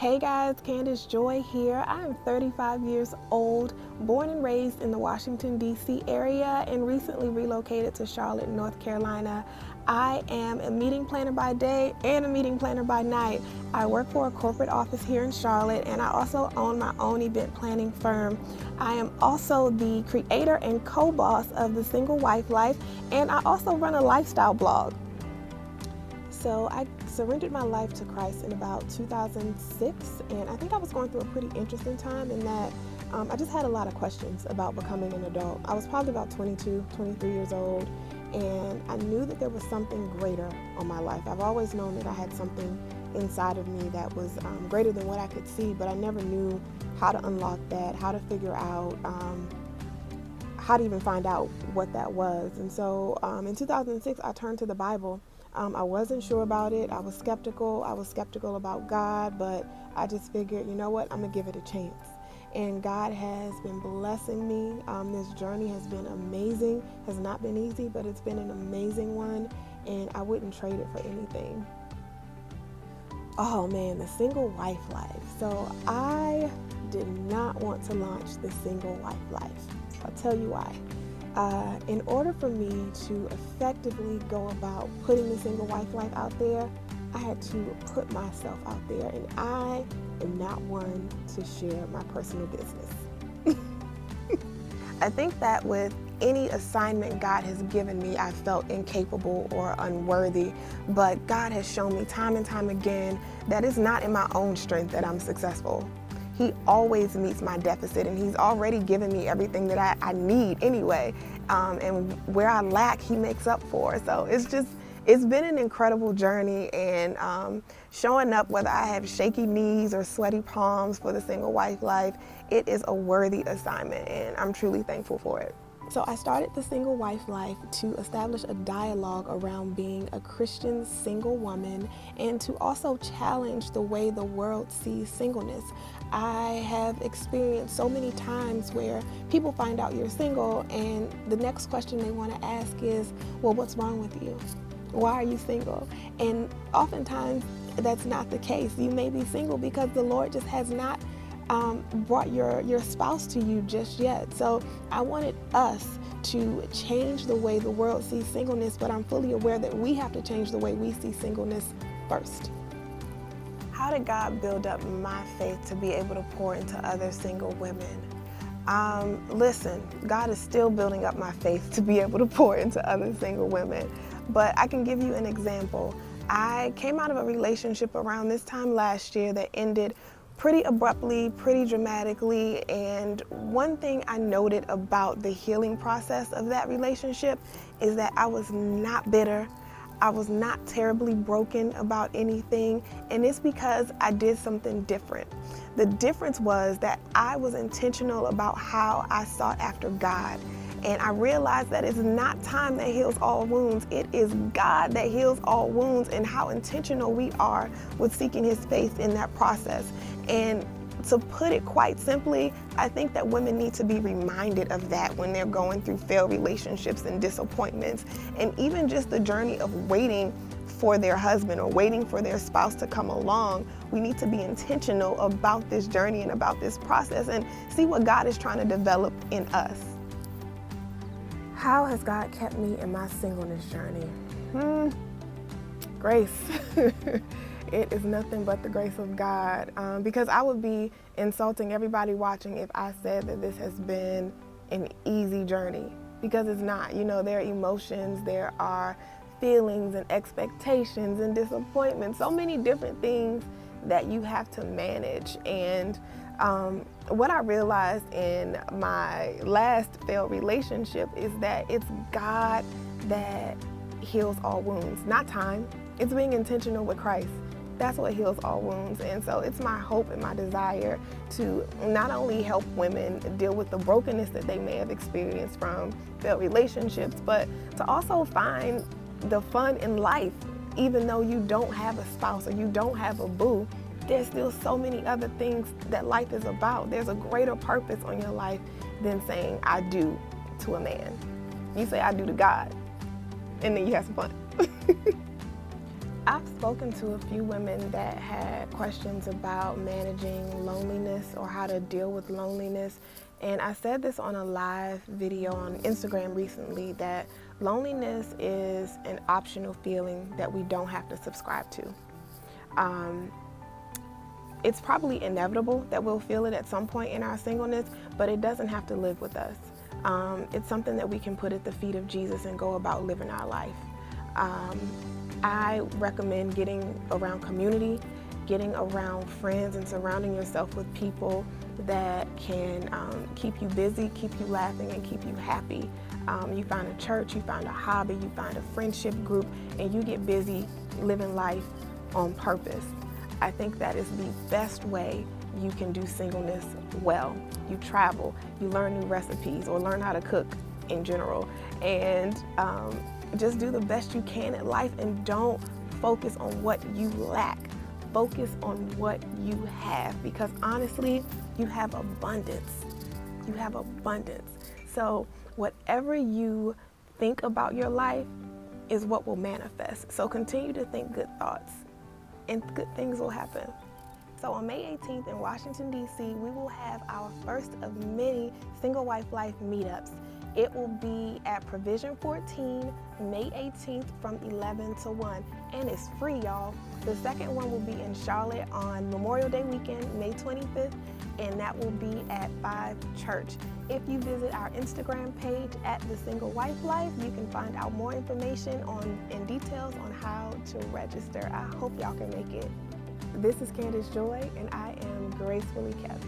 Hey guys, Candace Joy here. I am 35 years old, born and raised in the Washington, D.C. area, and recently relocated to Charlotte, North Carolina. I am a meeting planner by day and a meeting planner by night. I work for a corporate office here in Charlotte, and I also own my own event planning firm. I am also the creator and co-boss of The Single Wife Life, and I also run a lifestyle blog. So I surrendered my life to Christ in about 2006, and I think I was going through a pretty interesting time in that I just had a lot of questions about becoming an adult. I was probably about 22, 23 years old, and I knew that there was something greater on my life. I've always known that I had something inside of me that was greater than what I could see, but I never knew how to unlock that, how to figure out how to even find out what that was. And so in 2006, I turned to the Bible. I wasn't sure about it. I was skeptical. I was skeptical about God, but I just figured, you know what, I'm going to give it a chance. And God has been blessing me. This journey has been amazing. Has not been easy, but it's been an amazing one, and I wouldn't trade it for anything. Oh man, the single wife life. So I did not want to launch the single wife life. I'll tell you why. In order for me to effectively go about putting the single wife life out there, I had to put myself out there, and I am not one to share my personal business. I think that with any assignment God has given me, I felt incapable or unworthy, but God has shown me time and time again that it's not in my own strength that I'm successful. He always meets my deficit, and He's already given me everything that I need anyway. And where I lack, He makes up for. So it's been an incredible journey, and showing up, whether I have shaky knees or sweaty palms for the single wife life, it is a worthy assignment, and I'm truly thankful for it. So I started the Single Wife Life to establish a dialogue around being a Christian single woman, and to also challenge the way the world sees singleness. I have experienced so many times where people find out you're single, and the next question they want to ask is, well, what's wrong with you? Why are you single? And oftentimes that's not the case. You may be single because the Lord just has not brought your spouse to you just yet. So I wanted us to change the way the world sees singleness, but I'm fully aware that we have to change the way we see singleness first. How did God build up my faith to be able to pour into other single women? Listen, God is still building up my faith to be able to pour into other single women, but I can give you an example. I came out of a relationship around this time last year that ended pretty abruptly, pretty dramatically, and one thing I noted about the healing process of that relationship is that I was not bitter. I was not terribly broken about anything, and it's because I did something different. The difference was that I was intentional about how I sought after God. And I realized that it's not time that heals all wounds. It is God that heals all wounds, and how intentional we are with seeking His face in that process. And to put it quite simply, I think that women need to be reminded of that when they're going through failed relationships and disappointments, and even just the journey of waiting for their husband or waiting for their spouse to come along. We need to be intentional about this journey and about this process and see what God is trying to develop in us. How has God kept me in my singleness journey? Grace. It is nothing but the grace of God, because I would be insulting everybody watching if I said that this has been an easy journey, because it's not. You know, there are emotions, there are feelings and expectations and disappointments, so many different things that you have to manage. And what I realized in my last failed relationship is that it's God that heals all wounds, not time. It's being intentional with Christ. That's what heals all wounds. And so it's my hope and my desire to not only help women deal with the brokenness that they may have experienced from failed relationships, but to also find the fun in life. Even though you don't have a spouse or you don't have a boo, there's still so many other things that life is about. There's a greater purpose on your life than saying I do to a man. You say I do to God, and then you have some fun. I've spoken to a few women that had questions about managing loneliness or how to deal with loneliness. And I said this on a live video on Instagram recently, that loneliness is an optional feeling that we don't have to subscribe to. It's probably inevitable that we'll feel it at some point in our singleness, but it doesn't have to live with us. It's something that we can put at the feet of Jesus and go about living our life. I recommend getting around community, getting around friends, and surrounding yourself with people that can keep you busy, keep you laughing, and keep you happy. You find a church, you find a hobby, you find a friendship group, and you get busy living life on purpose. I think that is the best way you can do singleness well. You travel, you learn new recipes, or learn how to cook in general, and just do the best you can in life, and don't focus on what you lack. Focus on what you have, because honestly, you have abundance. You have abundance. So whatever you think about your life is what will manifest. So continue to think good thoughts, and good things will happen. So on May 18th in Washington, D.C., we will have our first of many Single Wife Life meetups. It will be at Provision 14, May 18th from 11 to 1, and it's free, y'all. The second one will be in Charlotte on Memorial Day weekend, May 25th, and that will be at 5 Church. If you visit our Instagram page at The Single Wife Life, you can find out more information and details on how to register. I hope y'all can make it. This is Candace Joy, and I am gracefully kept.